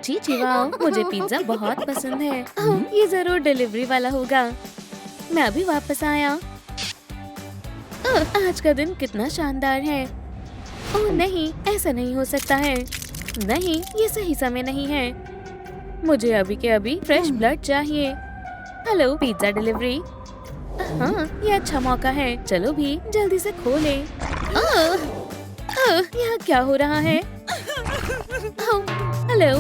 जी जी वाह, मुझे पिज्जा बहुत पसंद है। ये जरूर डिलीवरी वाला होगा। मैं अभी वापस आया। आज का दिन कितना शानदार है। ओह नहीं, ऐसा नहीं हो सकता है। नहीं, ये सही समय नहीं है। मुझे अभी के अभी फ्रेश ब्लड चाहिए। Hello pizza delivery. हाँ, ये अच्छा मौका है। चलो भी जल्दी से खोले। यहाँ क्या हो रहा है? हेलो।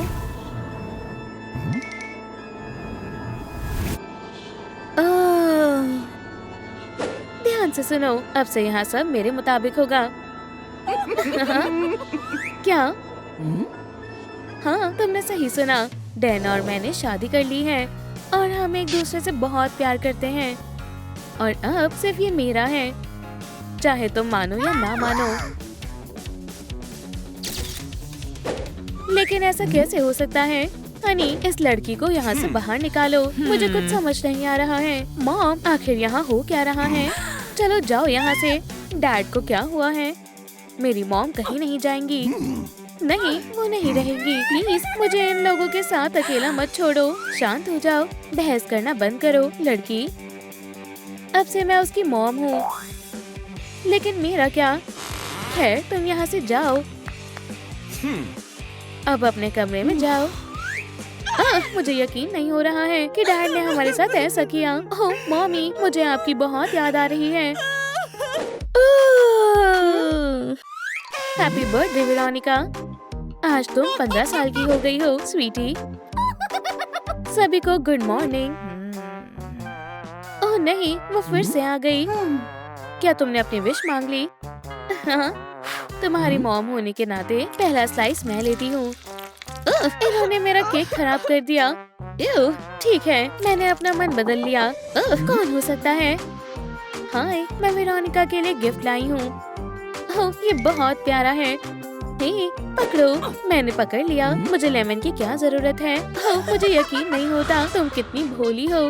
ध्यान से सुनो, अब से यहाँ सब मेरे मुताबिक होगा। क्या? हाँ, तुमने सही सुना। डैन और मैंने शादी कर ली है और हम एक दूसरे से बहुत प्यार करते हैं। और अब सिर्फ ये मेरा है, चाहे तुम मानो या ना मानो। लेकिन ऐसा कैसे हो सकता है? हनी, इस लड़की को यहाँ से बाहर निकालो। मुझे कुछ समझ नहीं आ रहा है। मॉम, आखिर यहाँ हो क्या रहा है? चलो जाओ यहाँ से। डैड को क्या हुआ है? मेरी मॉम कहीं नहीं जाएंगी। नहीं, वो नहीं रहेंगी। प्लीज मुझे इन लोगों के साथ अकेला मत छोड़ो। शांत हो जाओ, बहस करना बंद करो। लड़की, अब से मैं उसकी मॉम हूँ। लेकिन मेरा क्या? खैर, तुम यहाँ से जाओ। अब अपने कमरे में जाओ। मुझे यकीन नहीं हो रहा है कि डैड ने हमारे साथ ऐसा किया। ओह मॉमी, मुझे आपकी बहुत याद आ रही है। Happy birthday Veronica. आज तुम 15 साल की हो गई हो स्वीटी। सभी को गुड मॉर्निंग। ओह नहीं, वो फिर से आ गई। क्या तुमने अपनी विश मांग ली? हाँ, तुम्हारी मॉम होने के नाते पहला स्लाइस मैं लेती हूँ। इन्होंने मेरा केक खराब कर दिया। ठीक है, मैंने अपना मन बदल लिया। कौन हो सकता है? हाय, मैं वेरोनिका के लिए गिफ्ट लाई हूँ। ये बहुत प्यारा है। हे, पकड़ो। मैंने पकड़ लिया। मुझे लेमन की क्या जरूरत है? मुझे यकीन नहीं होता तुम कितनी भोली हो।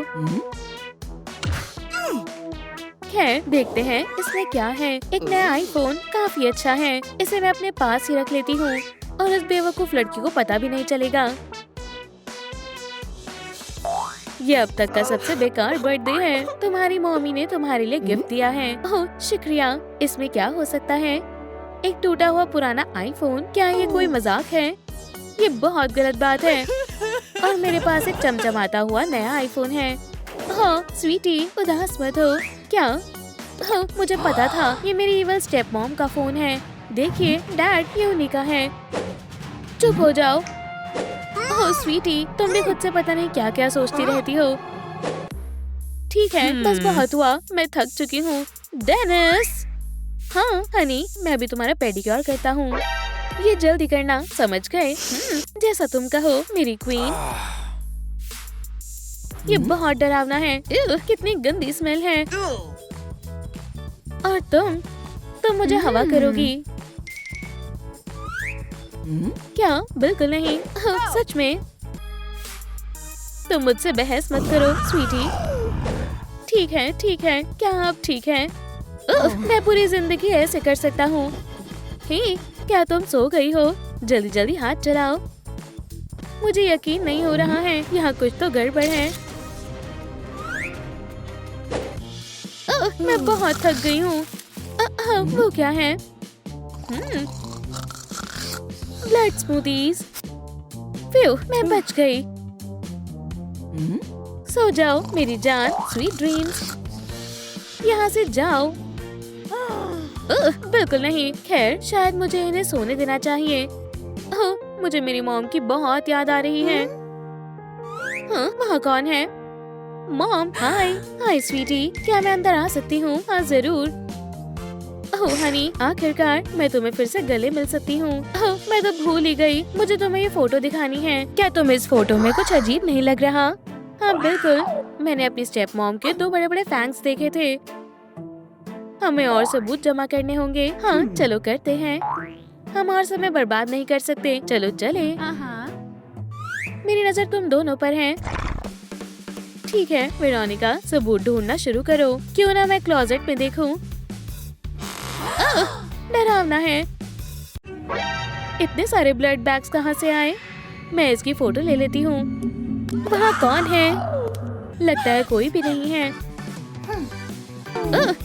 खैर, देखते हैं इसमें क्या है। एक नया आईफोन काफी अच्छा है। इसे मैं अपने पास ही रख लेती हूँ और इस बेवकूफ लड़की को पता भी नहीं चलेगा। ये अब तक का सबसे बेकार बर्थडे है। तुम्हारी मम्मी ने तुम्हारे लिए गिफ्ट दिया है। ओह शुक्रिया। इसमें क्या हो सकता है? एक टूटा हुआ पुराना आईफोन? क्या ये कोई मजाक है? ये बहुत गलत बात है। और मेरे पास एक चमचमाता हुआ नया आईफोन है। हाँ स्वीटी, उदास मत हो। क्या? हाँ, मुझे पता था ये मेरी इवल स्टेप मॉम का फोन है। देखिए डैड, ये उन्हीं का है। चुप हो जाओ। ओह स्वीटी, तुम भी खुद से पता नहीं क्या क्या सोचती रहती हो। ठीक है, बस बहुत हुआ। मैं थक चुकी हूँ। डेनिस। हाँ हनी, मैं भी तुम्हारा पेडिक्योर करता हूँ। ये जल्दी करना, समझ गए? जैसा तुम कहो मेरी क्वीन। ये बहुत डरावना है। कितनी गंदी स्मेल है। और तुम मुझे हवा करोगी? क्या? बिल्कुल नहीं। सच में? तुम मुझसे बहस मत करो स्वीटी। ठीक है। क्या आप ठीक है? मैं पूरी जिंदगी ऐसे कर सकता हूँ। हे, क्या तुम सो गई हो? जल्दी जल्दी हाथ चलाओ। मुझे यकीन नहीं हो रहा है, यहाँ कुछ तो गड़बड़ है। मैं बहुत थक गई हूँ। वो क्या है? Blood smoothies. फ्यू, मैं बच गई। सो जाओ मेरी जान। Sweet dreams. यहाँ से जाओ। बिल्कुल नहीं। खैर, शायद मुझे इन्हें सोने देना चाहिए। मुझे मेरी मॉम की बहुत याद आ रही है। हाँ, वहाँ कौन है? मॉम, हाय स्वीटी, क्या मैं अंदर आ सकती हूँ? हाँ जरूर। ओह हनी, आखिरकार मैं तुम्हें फिर से गले मिल सकती हूँ। मैं तो भूल ही गई, मुझे तुम्हें ये फोटो दिखानी है। क्या तुम इस फोटो में कुछ अजीब नहीं लग रहा? हाँ बिल्कुल, मैंने अपनी स्टेप मॉम के 2 बड़े-बड़े फैंक्स देखे थे। हमें और सबूत जमा करने होंगे। हाँ चलो करते हैं। हम और समय बर्बाद नहीं कर सकते। चलो चले। मेरी नजर तुम दोनों पर है। ठीक है वेरोनिका, सबूत ढूंढना शुरू करो। क्यों ना मैं क्लोजेट में देखूं। डरावना है। इतने सारे ब्लड बैग्स कहाँ से आए? मैं इसकी फोटो ले लेती हूँ। वहाँ कौन है? लगता है कोई भी नहीं है।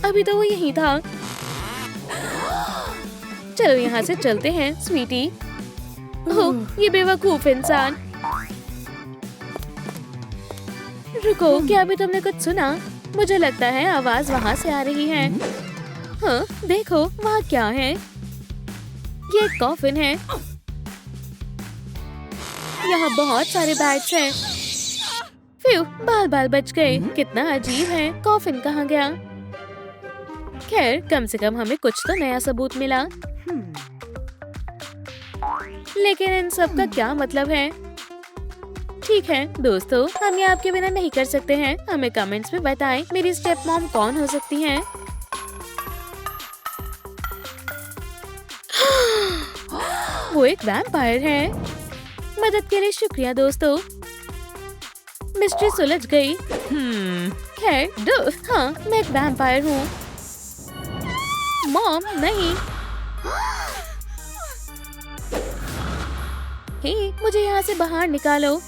अभी तो वो यहीं था। चलो यहाँ से चलते हैं स्वीटी। ओह, ये बेवकूफ इंसान। रुको, क्या अभी तुमने कुछ सुना? मुझे लगता है आवाज वहाँ से आ रही है। हाँ, देखो वहाँ क्या है? ये एक कॉफिन है। यहाँ बहुत सारे बैग्स हैं। फ्यू, बाल बच गए। कितना अजीब है। कॉफिन कहाँ गया? खैर, कम से कम हमें कुछ तो नया सबूत मिला। लेकिन इन सब का क्या मतलब है? ठीक है दोस्तों, हम ये आपके बिना नहीं कर सकते हैं। हमें कमेंट्स में बताएं मेरी स्टेप मॉम कौन हो सकती है। वो एक वैम्पायर है। मदद के लिए शुक्रिया दोस्तों। मिस्ट्री सुलझ गई। खैर, हाँ, मैं एक वैम्पायर हूँ। मॉम नहीं। हे, मुझे यहाँ से बाहर निकालो।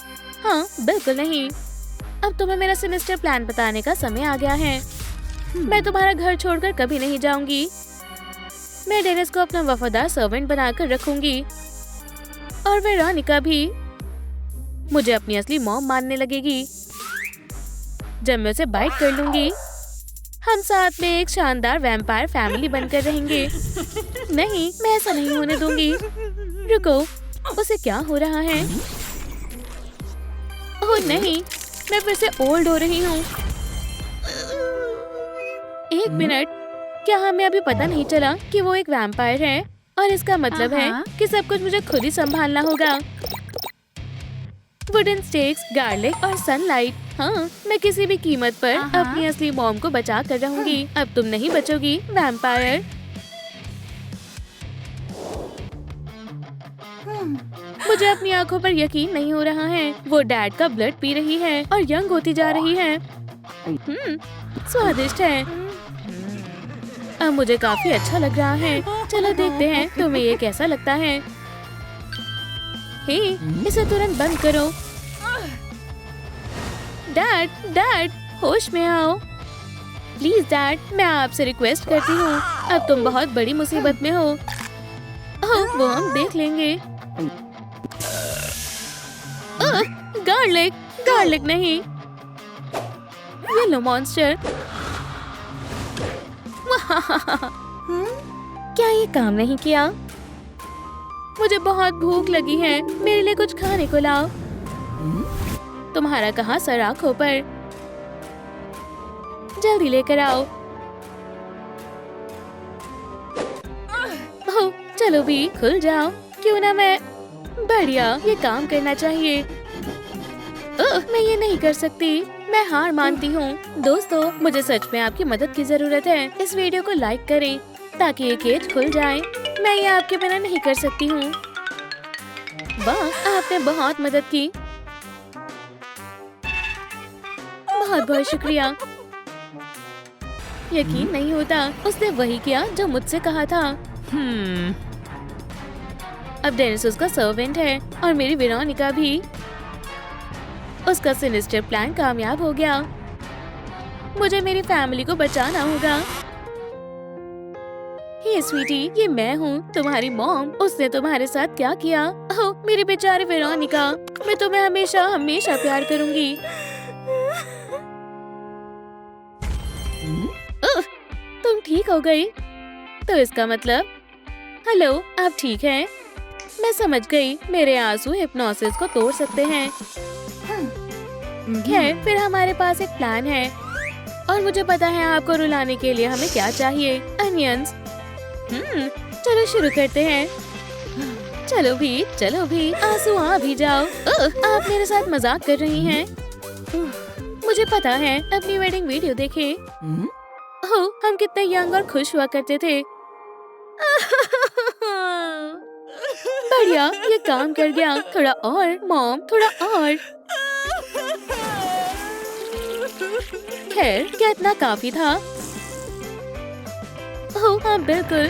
हाँ, बिल्कुल नहीं। अब तुम्हें मेरा सिनिस्टर प्लान बताने का समय आ गया है। मैं तुम्हारा घर छोड़कर कभी नहीं जाऊंगी। मैं डेनिस को अपना वफादार सर्वेंट बनाकर रखूंगी और वेरोनिका भी मुझे अपनी असली मॉम मानने लगेगी जब मैं उसे बाइट कर लूंगी। हम साथ में एक शानदार वैम्पायर फैमिली बनकर रहेंगे। नहीं, मैं ऐसा नहीं होने दूंगी। रुको, उसे क्या हो रहा है? ओह नहीं, मैं फिर से ओल्ड हो रही हूँ। एक मिनट, क्या हमें अभी पता नहीं चला कि वो एक वैम्पायर है? और इसका मतलब है कि सब कुछ मुझे खुद ही संभालना होगा। वुडन स्टेक्स, गार्लिक और सनलाइट। हाँ, मैं किसी भी कीमत पर अपनी असली मॉम को बचा कर रहूंगी। अब तुम नहीं बचोगी वैम्पायर। मुझे अपनी आंखों पर यकीन नहीं हो रहा है। वो डैड का ब्लड पी रही है और यंग होती जा रही है। स्वादिष्ट है। अब मुझे काफी अच्छा लग रहा है। चलो देखते हैं तुम्हें ये कैसा लगता है। हे, इसे तुरंत बंद करो। डैड, होश में आओ। प्लीज डैड, मैं आपसे रिक्वेस्ट करती हूँ। अब तुम बहुत बड़ी मुसीबत में हो। ओह, वो हम देख लेंगे। गार्लिक नहीं, येलो मॉन्स्टर। क्या ये काम नहीं किया? मुझे बहुत भूख लगी है। मेरे लिए कुछ खाने को लाओ। तुम्हारा कहाँ सर आंखों पर? जल्दी लेकर आओ। ओह, चलो भी खुल जाओ। क्यों ना मैं? बढ़िया, ये काम करना चाहिए। मैं ये नहीं कर सकती। मैं हार मानती हूँ। दोस्तों, मुझे सच में आपकी मदद की जरूरत है। इस वीडियो को लाइक करें ताकि ये केज खुल जाए। मैं ये आपके बिना नहीं कर सकती हूँ। वाह, आपने बहुत मदद की। बहुत बहुत शुक्रिया। यकीन नहीं होता, उसने वही किया जो मुझसे कहा था। अब डेनिस उसका सर्वेंट है और मेरी वेरोनिका भी। उसका सिनिस्टर प्लान कामयाब हो गया। मुझे मेरी फैमिली को बचाना होगा। हे स्वीटी, ये मैं हूँ, तुम्हारी मॉम। उसने तुम्हारे साथ क्या किया? ओह, मेरी बेचारी वेरोनिका। मैं तुम्हें हमेशा हमेशा प्यार करूंगी। तुम ठीक हो गई? तो इसका मतलब? हेलो, आप ठीक हैं? मैं समझ गई। मेरे आंसू हिप्नोसिस को तोड़ सकते हैं। खैर, फिर हमारे पास एक प्लान है और मुझे पता है आपको रुलाने के लिए हमें क्या चाहिए। अनियंस। चलो शुरू करते हैं। चलो भी, आंसू आ भी जाओ। आप मेरे साथ मजाक कर रही हैं। मुझे पता है, अपनी वेडिंग वीडियो देखे। हम कितने यंग और खुश हुआ करते थे। बढ़िया, ये काम कर गया। थोड़ा और मॉम, थोड़ा और। खैर, क्या इतना काफी था? ओह हाँ, बिल्कुल।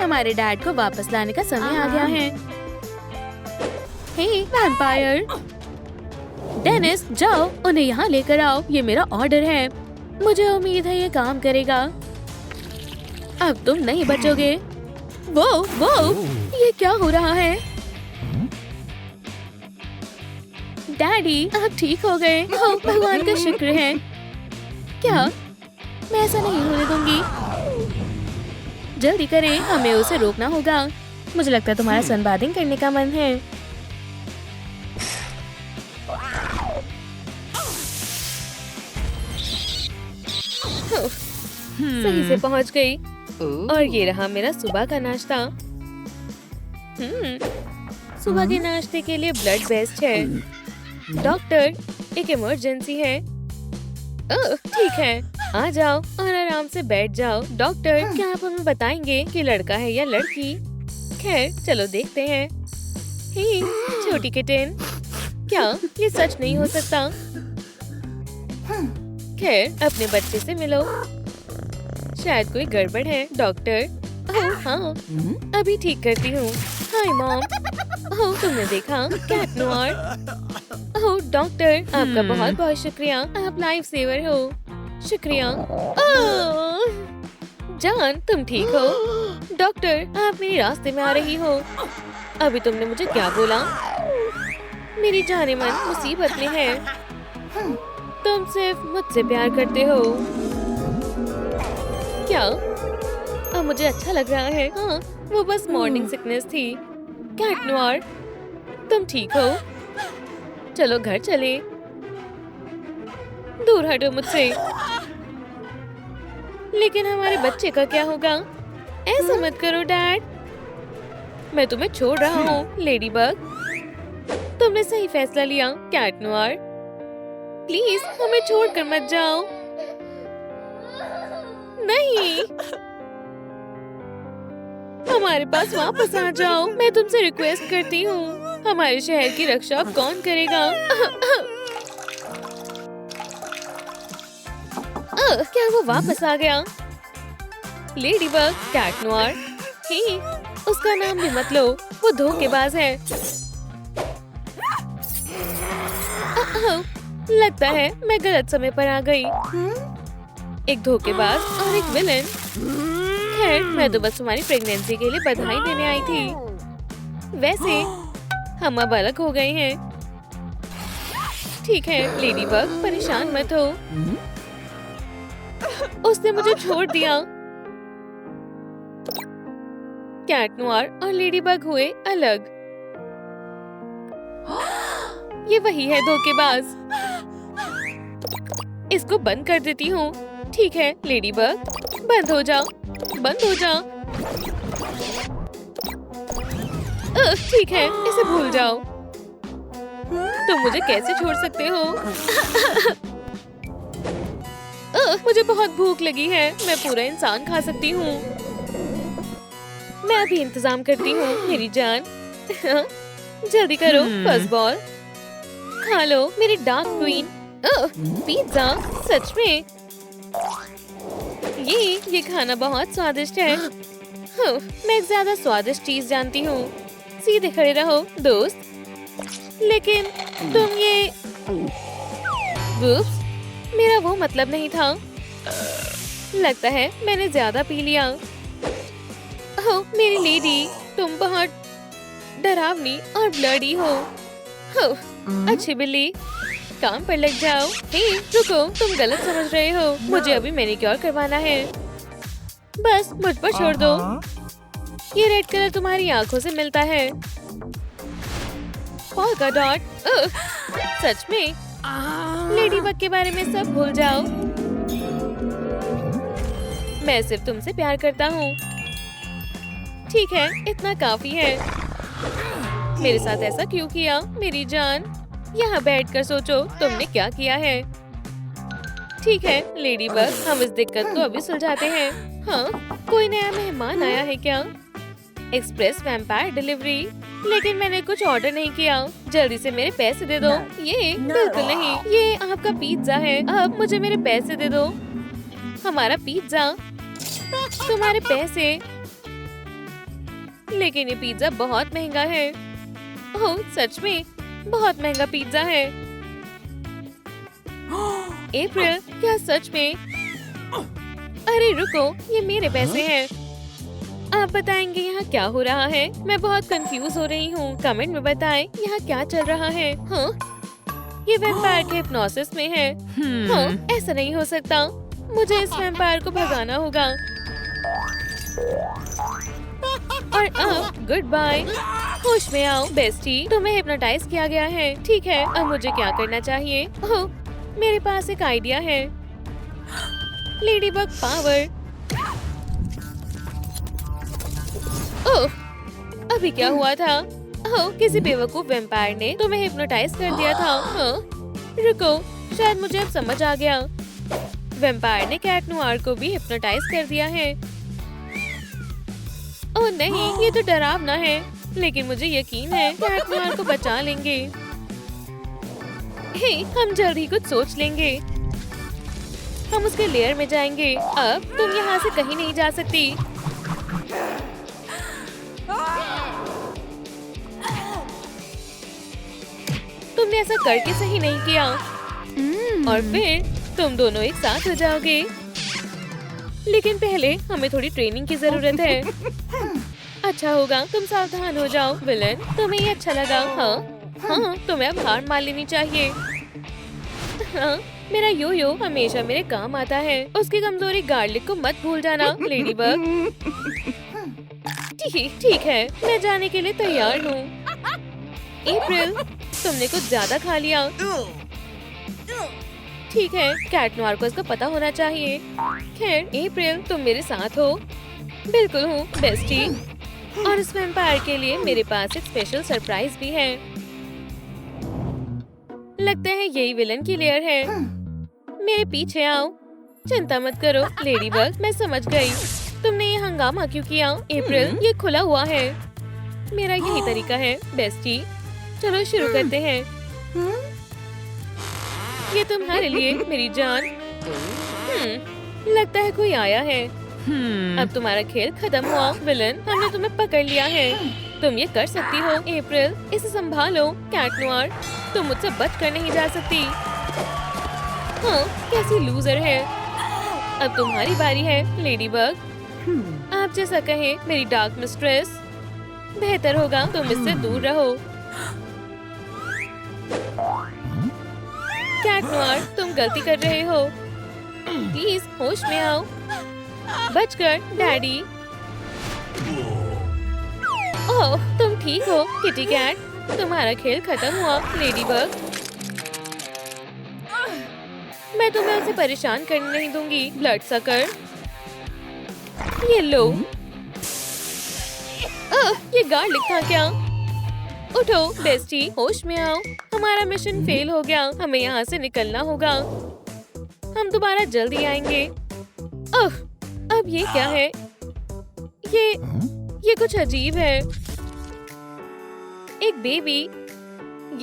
हमारे डैड को वापस लाने का समय आ गया है। हे वैम्पायर, डेनिस जाओ उन्हें यहाँ लेकर आओ, ये मेरा ऑर्डर है। मुझे उम्मीद है ये काम करेगा। अब तुम नहीं बचोगे। वो ये क्या हो रहा है? डैडी आप ठीक हो गए? ओह भगवान का शुक्र है। क्या मैं ऐसा नहीं होने दूंगी। जल्दी करें, हमें उसे रोकना होगा। मुझे लगता है तुम्हारा सनबाथिंग करने का मन है। सही से पहुंच गई। और ये रहा मेरा सुबह का नाश्ता। सुबह के नाश्ते के लिए ब्लड बेस्ट है। डॉक्टर एक इमरजेंसी है। ओह ठीक है, आ जाओ और आराम से बैठ जाओ। डॉक्टर क्या आप हमें बताएंगे कि लड़का है या लड़की? खैर चलो देखते हैं। हे छोटी किटन, क्या ये सच नहीं हो सकता? खैर अपने बच्चे से मिलो, शायद कोई गड़बड़ है। डॉक्टर ओह हाँ अभी ठीक करती हूँ। Hi mom. ओह तुमने देखा कैट नोयर? ओह डॉक्टर आपका बहुत बहुत शुक्रिया, आप लाइफ सेवर हो। शुक्रिया। ओह जान तुम ठीक हो? डॉक्टर आप मेरे रास्ते में आ रही हो। अभी तुमने मुझे क्या बोला? मेरी जाने मन मुसीबत में है। तुम सिर्फ मुझसे प्यार करते हो क्या? अब मुझे अच्छा लग रहा है। हाँ वो बस मॉर्निंग सिकनेस थी। कैट नोयर तुम ठीक हो? चलो घर चले। दूर हटो मुझसे। लेकिन हमारे बच्चे का क्या होगा? ऐसा मत करो डैड, मैं तुम्हें छोड़ रहा हूँ। लेडी बग तुमने सही फैसला लिया। कैट नोयर प्लीज हमें छोड़कर मत जाओ। नहीं हमारे पास वापस आ जाओ, मैं तुमसे रिक्वेस्ट करती हूँ। हमारे शहर की रक्षा अब कौन करेगा? क्या वो वापस आ गया? लेडी बग कैट नोयर ही उसका नाम भी मत लो, वो धोखेबाज है। लगता है मैं गलत समय पर आ गई। एक धोखेबाज और एक विलेन। खैर मैं तो बस तुम्हारी प्रेगनेंसी के लिए बधाई देने आई थी। वैसे हम अब अलग हो गए हैं। ठीक है लेडी बग परेशान मत हो, उसने मुझे छोड़ दिया। कैट नोयर और लेडी बग हुए अलग। ये वही है धोखेबाज। इसको बंद कर देती हूँ। ठीक है लेडी बग बंद हो जाओ, बंद हो जाओ। ठीक है इसे भूल जाओ। तुम मुझे कैसे छोड़ सकते हो? मुझे बहुत भूख लगी है, मैं पूरा इंसान खा सकती हूँ। मैं अभी इंतजाम करती हूँ मेरी जान। जल्दी करो फर्स्ट बॉल खा लो मेरी डार्क क्वीन। पिज्जा सच में ये खाना बहुत स्वादिष्ट है। मैं एक ज्यादा स्वादिष्ट चीज जानती हूँ। सीधे खड़े रहो दोस्त। लेकिन तुम ये वुप्स, मेरा वो मतलब नहीं था। लगता है मैंने ज्यादा पी लिया। ओह मेरी लेडी तुम बहुत डरावनी और ब्लडी हो। अच्छी बिल्ली काम पर लग जाओ। हे रुको तुम गलत समझ रहे हो, मुझे अभी मैनिक्योर करवाना है। बस मुझ पर छोड़ दो। ये रेड कलर तुम्हारी आंखों से मिलता है। पोल्का डॉट सच में? लेडी बग के बारे में सब भूल जाओ। मैं सिर्फ तुमसे प्यार करता हूँ। ठीक है इतना काफी है। मेरे साथ ऐसा क्यों किया मेरी जान? यहाँ बैठकर सोचो तुमने क्या किया है। ठीक है लेडी बग हम इस दिक्कत को अभी सुलझाते हैं। हाँ कोई नया मेहमान आया है क्या? Express vampire delivery. लेकिन मैंने कुछ ऑर्डर नहीं किया। जल्दी से मेरे पैसे दे दो। ये बिल्कुल नहीं, ये आपका पिज्जा है। अब मुझे मेरे पैसे दे दो। हमारा पिज्जा, तुम्हारे पैसे। लेकिन ये पिज्जा बहुत महंगा है। ओह सच में बहुत महंगा पिज्जा है। अप्रैल क्या सच में? अरे रुको, ये मेरे पैसे हैं। आप बताएंगे यहाँ क्या हो रहा है? मैं बहुत कंफ्यूज हो रही हूँ। कमेंट में बताएं यहाँ क्या चल रहा है। हाँ, ये वैम्पायर के हिप्नोसिस में है। हाँ, ऐसा नहीं हो सकता। मुझे इस वैम्पायर को भगाना होगा। और अब गुड बाय। होश में आओ बेस्टी, तुम्हें हिप्नोटाइज किया गया है। ठीक है, अब मुझे क्या करना चाहिए? ओह, मेरे पास एक आइडिया है। Ladybug power. ओह, अभी क्या हुआ था? ओह, किसी बेवकूफ वैम्पायर ने तुम्हें हिप्नोटाइज कर दिया था। हाँ, रुको, शायद मुझे अब समझ आ गया। वैम्पायर ने कैट नोआर को भी हिप्नोटाइज कर दिया है। ओह नहीं, ये तो डरावना है, लेकिन मुझे यकीन है कैट नोआर को बचा लेंगे। हे, हम जल्द ही कुछ सोच लेंगे। हम उसके लेयर में जाएंगे। अब तुम यहाँ से कहीं नहीं जा सकती। तुमने ऐसा करके सही नहीं किया। और फिर तुम दोनों एक साथ हो जाओगे। लेकिन पहले हमें थोड़ी ट्रेनिंग की जरूरत है। अच्छा होगा तुम सावधान हो जाओ विलन। तुम्हें ये अच्छा लगा? हाँ, तुम्हें अब हार मान लेनी चाहिए। हाँ, मेरा यो-यो हमेशा मेरे काम आता है। उसकी कमजोरी गार्लिक को मत भूल जाना लेडीबग। ठीक है, मैं जाने के लिए तैयार हूँ। अप्रैल, तुमने कुछ ज्यादा खा लिया। ठीक है, कैट नोआर को इसका पता होना चाहिए। खैर अप्रैल, तुम मेरे साथ हो? बिल्कुल हूँ बेस्टी। और इस वैम्पायर के लिए मेरे पास एक स्पेशल सरप्राइज भी है। लगता है यही विलन की लेयर है। मेरे पीछे आओ। चिंता मत करो लेडीबग, मैं समझ गई। तुमने ये हंगामा क्यों किया? अप्रैल, ये खुला हुआ है। मेरा यही तरीका है बेस्टी। चलो शुरू करते हैं। ये तुम्हारे लिए मेरी जान। लगता है कोई आया है। अब तुम्हारा खेल खत्म हुआ विलन। हमने तुम्हें पकड़ लिया है। तुम ये कर सकती हो अप्रैल। इसे संभालो कैट नोआर। तुम मुझसे बच कर नहीं जा सकती। हाँ, कैसी लूजर है। अब तुम्हारी बारी है लेडीबग। आप जैसा कहें मेरी डार्क मिस्ट्रेस। बेहतर होगा तुम इससे दूर रहो। कैट नोआर, तुम गलती कर रहे हो। प्लीज होश में आओ। बचकर डैडी। ओह, तुम ठीक हो किटी कैट? तुम्हारा खेल खत्म हुआ लेडीबग। मैं तुम्हें उसे परेशान करने नहीं दूंगी ब्लड सकर। ये लो। ये गार्लिक था क्या? उठो बेस्टी, होश में आओ। हमारा मिशन फेल हो गया। हमें यहाँ से निकलना होगा। हम दोबारा जल्दी आएंगे। ओह, अब ये क्या है? ये कुछ अजीब है। एक बेबी।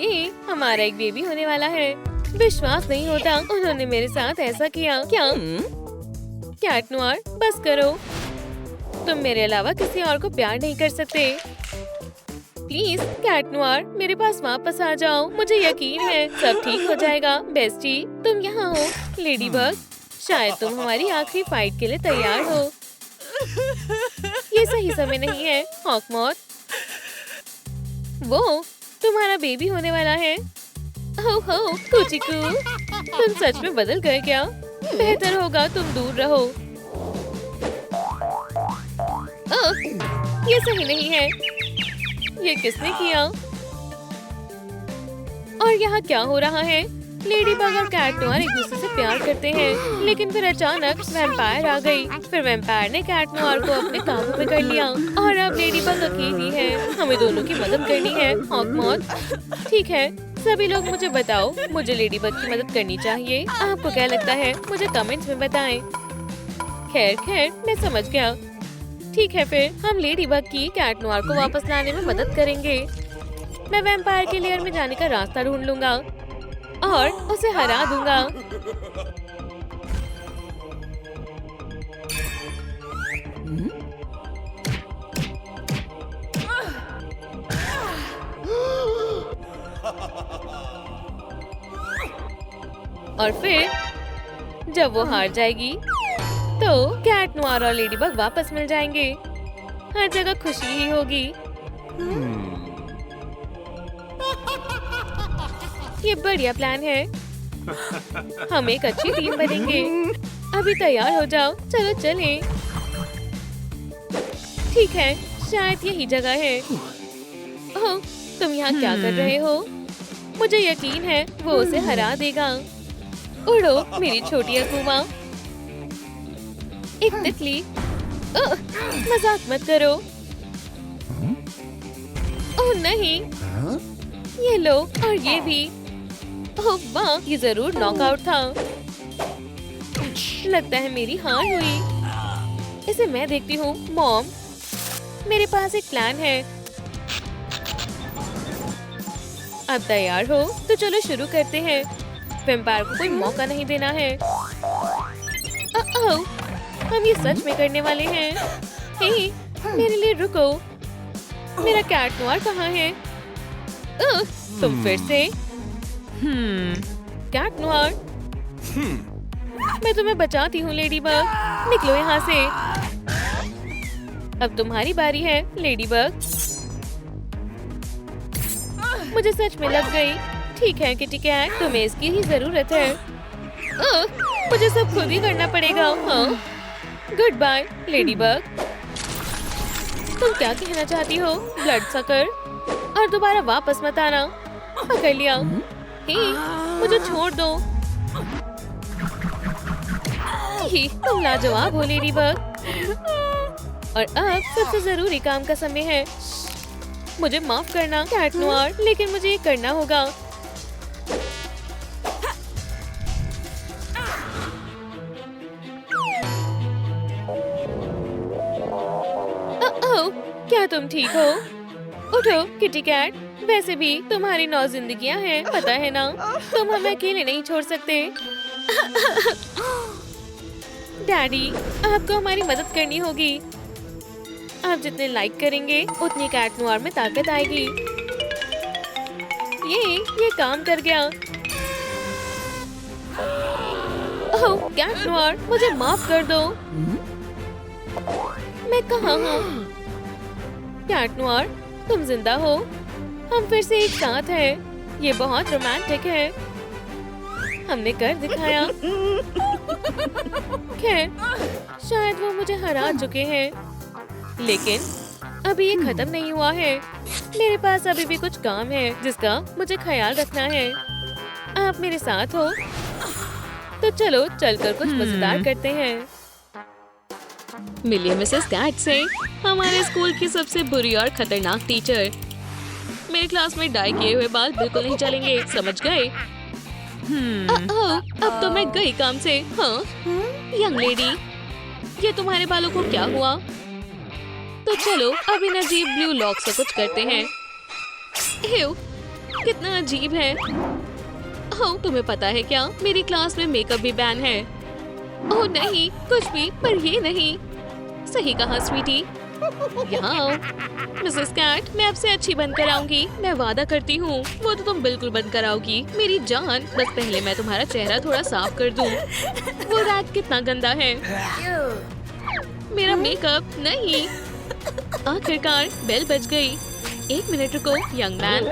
ये हमारा एक बेबी होने वाला है। विश्वास नहीं होता उन्होंने मेरे साथ ऐसा किया। क्या? कैट नोआर, बस करो। तुम मेरे अलावा किसी और को प्यार नहीं कर सकते। प्लीज कैट नोआर, मेरे पास वापस आ जाओ। मुझे यकीन है सब ठीक हो जाएगा बेस्टी। तुम यहाँ हो लेडीबग। शायद तुम हमारी आखिरी फाइट के लिए तैयार हो। ये सही समय नहीं है हॉकमॉथ। वो तुम्हारा बेबी होने वाला है। हो कुचिकू, तुम सच में बदल गए क्या? बेहतर होगा तुम दूर रहो। ये सही नहीं है। ये किसने किया? और यहाँ क्या हो रहा है? लेडीबग और कैट नोआर एक दूसरे से प्यार करते हैं, लेकिन फिर अचानक वैम्पायर आ गई। फिर वैम्पायर ने कैट नोआर को अपने काबू में कर लिया और अब लेडीबग अकेली है। हमें दोनों की मदद करनी है हॉकमॉथ। ठीक है, सभी लोग मुझे बताओ, मुझे लेडीबग की मदद करनी चाहिए। आपको क्या लगता है? मुझे कमेंट्स में बताएं। खैर, मैं समझ गया। ठीक है, फिर हम लेडीबग की कैट नोआर को वापस लाने में मदद करेंगे। मैं वैम्पायर के लेयर में जाने का रास्ता ढूंढ लूंगा और उसे हरा दूंगा। और फिर जब वो हार जाएगी तो कैट नोयर और लेडीबग वापस मिल जाएंगे। हर जगह खुशी ही होगी। ये बढ़िया प्लान है। हम एक अच्छी टीम बनेंगे। अभी तैयार हो जाओ, चलो चलें। ठीक है, शायद यही जगह है। ओह, तुम यहाँ क्या कर रहे हो? मुझे यकीन है वो उसे हरा देगा। उड़ो मेरी छोटी अकूमा। एक तितली। मजाक मत करो। ओह नहीं, ये लो और ये भी। ओह वाह, ये जरूर नॉकआउट था। लगता है मेरी हार हुई। इसे मैं देखती हूँ। मॉम, मेरे पास एक प्लान है। अब तैयार हो तो चलो शुरू करते हैं। वैम्पायर को कोई मौका नहीं देना है। हम ये सच में करने वाले हैं। हे, मेरे लिए रुको। मेरा कैट नोयर कहाँ है? तुम फिर से? कैट नोयर, मैं तुम्हें बचाती हूँ लेडीबग। निकलो यहाँ से। अब तुम्हारी बारी है लेडीबग। मुझे सच में लग गई। ठीक है किटी कैट, तुम्हें इसकी ही जरूरत है। मुझे सब खुद ही करना पड़ेगा। हाँ, गुड बाय लेडीबग। तुम क्या कहना चाहती हो ब्लड सकर? और दोबारा वापस मत आना। पकड़ लिया। हे, मुझे छोड़ दो। तुम लाजवाब हो लेडीबग। और अब सबसे जरूरी काम का समय है। मुझे माफ करना कैट नोयर, लेकिन मुझे ये करना होगा। क्या तुम ठीक हो? उठो किटी कैट। वैसे भी तुम्हारी 9 जिंदगियां हैं, पता है ना? तुम हमें अकेले नहीं छोड़ सकते। डैडी, आपको हमारी मदद करनी होगी। आप जितने लाइक करेंगे उतनी कैट नोयर में ताकत आएगी। ये काम कर गया। ओह कैट नोयर, मुझे माफ कर दो। मैं कहाँ हूँ? कैट नोयर, तुम जिंदा हो। हम फिर से एक साथ हैं। ये बहुत रोमांटिक है। हमने कर दिखाया। खैर, शायद वो मुझे हरा चुके हैं, लेकिन अभी ये खत्म नहीं हुआ है। मेरे पास अभी भी कुछ काम है जिसका मुझे ख्याल रखना है। आप मेरे साथ हो तो चलो चलकर कुछ मजेदार करते हैं। मिलिए मिसेस कैट से, हमारे स्कूल की सबसे बुरी और खतरनाक टीचर। मेरे क्लास में डाई किए हुए बाल बिल्कुल नहीं चलेंगे, समझ गए? अब तो मैं गई काम से। हाँ यंग लेडी, ये तुम्हारे बालों को क्या हुआ? तो चलो अब इन अजीब ब्लू लॉक से कुछ करते हैं। कितना अजीब है। ओह, तुम्हें पता है क्या, मेरी क्लास में मेकअप भी बैन है। ओह नहीं, कुछ भी, पर ये नहीं। सही कहा स्वीटी। यहाँ आओ। मिसेस कैट, मैं आपसे अच्छी बनकर आऊंगी, मैं वादा करती हूँ। वो तो तुम बिल्कुल बंद कराओगी मेरी जान। बस पहले मैं तुम्हारा चेहरा थोड़ा साफ कर दूँ। वो रैक कितना गंदा है। मेरा मेकअप नहीं। आखिरकार बेल बज गई। 1 मिनट रुको यंग मैन।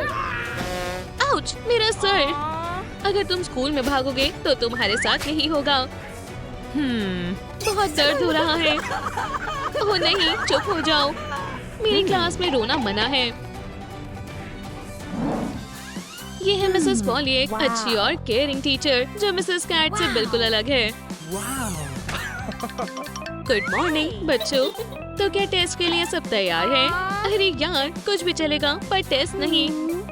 आउच, मेरा सर। अगर तुम स्कूल में भागोगे तो तुम्हारे साथ यही होगा। बहुत दर्द हो रहा है। ओह नहीं, चुप हो जाओ। मेरी क्लास में रोना मना है। ये है मिसेस पॉली, एक अच्छी और केयरिंग टीचर जो मिसेस कैट से बिल्कुल अलग है। गुड मॉर्निंग बच्चों। तो क्या टेस्ट के लिए सब तैयार है? अरे यार, कुछ भी चलेगा पर टेस्ट नहीं।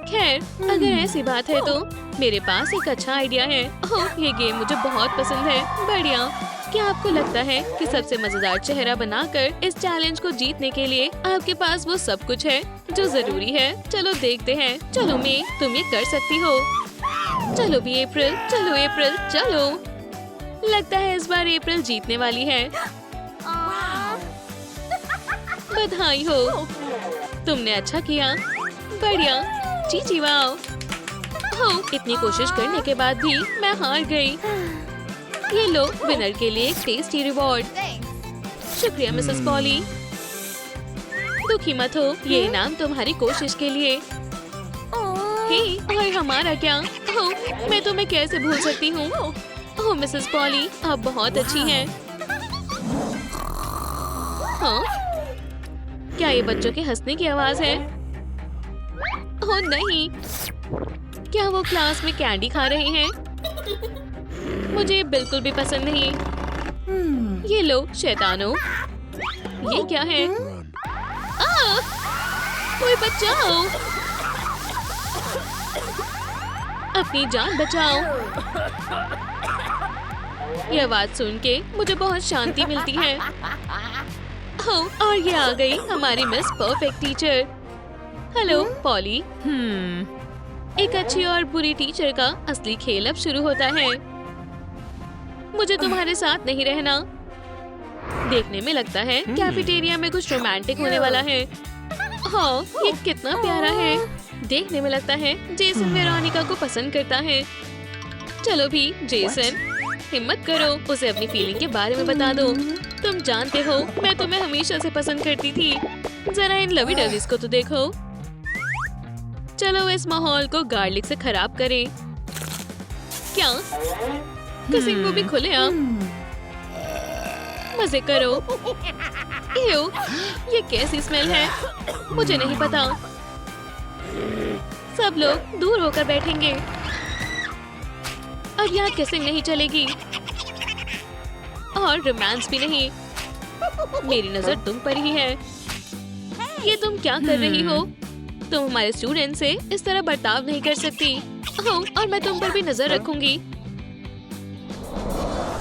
खैर, अगर ऐसी बात है तो मेरे पास एक अच्छा आइडिया है। ओह, ये गेम मुझे बहुत पसंद है। बढ़िया। क्या आपको लगता है कि सबसे मजेदार चेहरा बनाकर इस चैलेंज को जीतने के लिए आपके पास वो सब कुछ है जो जरूरी है? चलो देखते हैं। चलो मे, तुम ये कर सकती हो। चलो भी अप्रैल, चलो अप्रैल, चलो। लगता है इस बार अप्रैल जीतने वाली है। बधाई हो, तुमने अच्छा किया। बढ़िया, चीची वाओ। ओह, इतनी कोशिश करने के बाद भी मैं हार गई। ये लो विनर के लिए एक टेस्टी रिवॉर्ड। शुक्रिया मिसेस पॉली। दुखी मत हो, ये इनाम तुम्हारी कोशिश के लिए। हे, और हमारा क्या? ओह, मैं तुम्हें कैसे भूल सकती हूँ? ओह मिसेस पॉली, आप बहुत अच्छी हैं। हाँ, क्या ये बच्चों के हंसने की आवाज है? ओह नहीं, क्या वो क्लास में कैंडी खा रहे हैं? मुझे बिल्कुल भी पसंद नहीं। ये लो शैतानो, ये क्या है? कोई बचाओ, अपनी जान बचाओ। ये आवाज सुन के मुझे बहुत शांति मिलती है। ओह, और ये आ गई हमारी miss perfect teacher. Hello poly. एक अच्छी और बुरी टीचर का असली खेल अब शुरू होता है। मुझे तुम्हारे साथ नहीं रहना। देखने में लगता है कैफेटेरिया में कुछ रोमांटिक होने वाला है। हाँ, ये कितना प्यारा है। देखने में लगता है जेसन वेरोनिका को पसंद करता है। चलो भी जेसन, हिम्मत करो, उसे अपनी फीलिंग के बारे में बता दो। तुम जानते हो मैं तुम्हें हमेशा से पसंद करती थी। जरा इन लवी डवीज को तो देखो। चलो इस माहौल को गार्लिक से खराब करें। क्या किसिंग वो भी खुले आप? मजे करो। एयो, ये कैसी स्मेल है? मुझे नहीं पता। सब लोग दूर होकर बैठेंगे। अब यहाँ किसिंग नहीं चलेगी और रोमांस भी नहीं। मेरी नजर तुम पर ही है। ये तुम क्या कर रही हो? तुम हमारे स्टूडेंट से इस तरह बर्ताव नहीं कर सकती। हाँ, और मैं तुम पर भी नजर रखूंगी।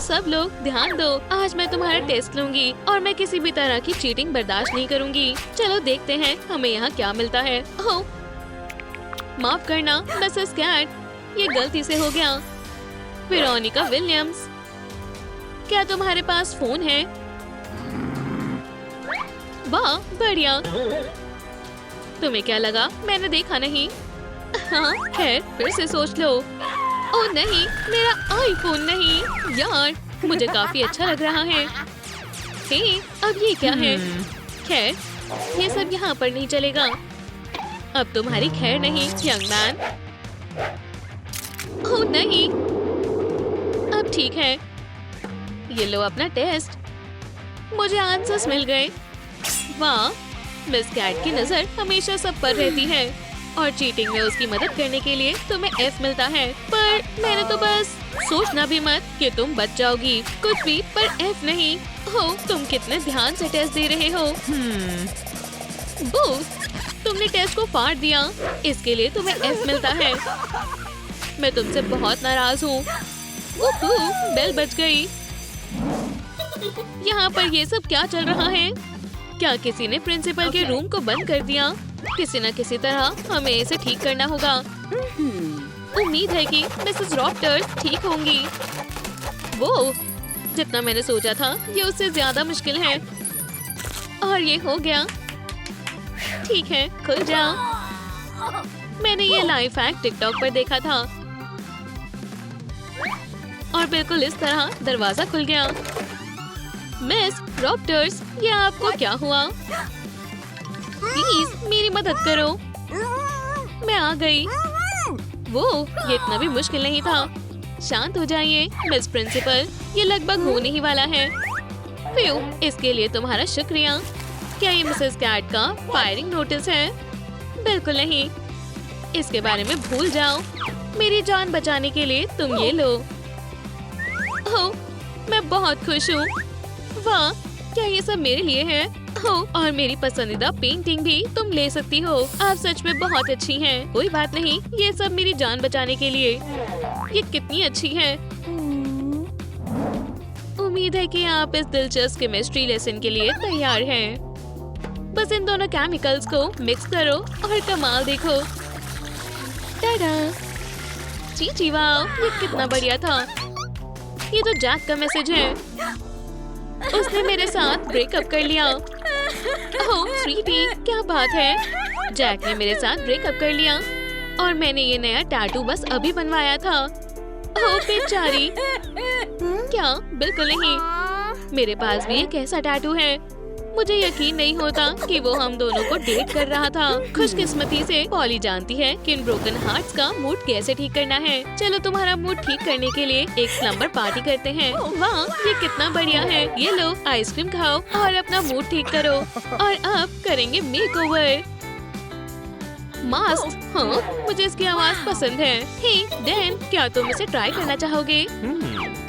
सब लोग ध्यान दो, आज मैं तुम्हारा टेस्ट लूंगी और मैं किसी भी तरह की चीटिंग बर्दाश्त नहीं करूंगी। चलो देखते हैं हमें यहाँ क्या मिलता है। ओह, माफ करना मिसेस कैट, ये गलती से हो गया। वेरोनिका विलियम्स, क्या तुम्हारे पास फोन है? वाह बढ़िया। तुम्हें क्या लगा मैंने देखा नहीं? हाँ, खैर फिर से सोच लो। ओह नहीं, मेरा आईफोन नहीं। यार, मुझे काफी अच्छा लग रहा है। हे, अब ये क्या है? खैर, ये सब यहाँ पर नहीं चलेगा। अब तुम्हारी खैर नहीं, यंग मैन। ओह नहीं, अब ठीक है। ये लो अपना टेस्ट। मुझे आंसर्स मिल गए। वाह, मिस कैट की नजर हमेशा सब पर रहती है और चीटिंग में उसकी मदद करने के लिए तुम्हें F मिलता है। पर मैंने तो बस सोचना भी मत कि तुम बच जाओगी, कुछ भी, पर F नहीं। हो, तुम कितने ध्यान से टेस्ट दे रहे हो। तुमने टेस्ट को फाड़ दिया, इसके लिए तुम्हें F मिलता है। मैं तुमसे बहुत नाराज हूँ। बेल बज गई। यहाँ पर ये सब क्या चल रहा है? क्या किसी ने प्रिंसिपल के रूम को बंद कर दिया? किसी न किसी तरह हमें इसे ठीक करना होगा। उम्मीद है कि मिसेस रॉप्टर ठीक होंगी। वो जितना मैंने सोचा था ये उससे ज्यादा मुश्किल है। और ये हो गया। ठीक है, खुल जाओ। मैंने ये लाइफ हैक टिकटॉक पर देखा था और बिल्कुल इस तरह दरवाजा खुल गया। मिस रॉप्टर्स, ये आपको क्या हुआ? प्लीज मेरी मदद करो। मैं आ गई। वो ये इतना भी मुश्किल नहीं था। शांत हो जाइए मिस प्रिंसिपल, ये लगभग होने ही वाला है। इसके लिए तुम्हारा शुक्रिया। क्या ये मिसेस कैट का फायरिंग नोटिस है? बिल्कुल नहीं, इसके बारे में भूल जाओ। मेरी जान बचाने के लिए तुम ये लो। ओह, मैं बहुत खुश हूँ। वाह, क्या ये सब मेरे लिए है? ओह, और मेरी पसंदीदा पेंटिंग भी तुम ले सकती हो। आप सच में बहुत अच्छी हैं। कोई बात नहीं, ये सब मेरी जान बचाने के लिए। ये कितनी अच्छी है। उम्मीद है कि आप इस दिलचस्प केमिस्ट्री लेसन के लिए तैयार हैं। बस इन दोनों केमिकल्स को मिक्स करो और कमाल देखो। टाडा! जी वाह, ये कितना बढ़िया था। ये तो जैक का मैसेज है। उसने मेरे साथ ब्रेकअप कर लिया। ओह स्वीटी, क्या बात है? जैक ने मेरे साथ ब्रेकअप कर लिया और मैंने ये नया टैटू बस अभी बनवाया था। ओह बेचारी। क्या? बिल्कुल नहीं। मेरे पास भी एक ऐसा टैटू है। मुझे यकीन नहीं होता कि वो हम दोनों को डेट कर रहा था। खुशकिस्मती से पॉली जानती है कि इन ब्रोकन हार्ट्स का मूड कैसे ठीक करना है। चलो तुम्हारा मूड ठीक करने के लिए एक स्लम्बर पार्टी करते हैं। वाह, ये कितना बढ़िया है। ये लो आइसक्रीम खाओ और अपना मूड ठीक करो। और अब करेंगे मेकओवर। मास्क, हाँ मुझे इसकी आवाज पसंद है। हे डैन, क्या तुम इसे ट्राई करना चाहोगे?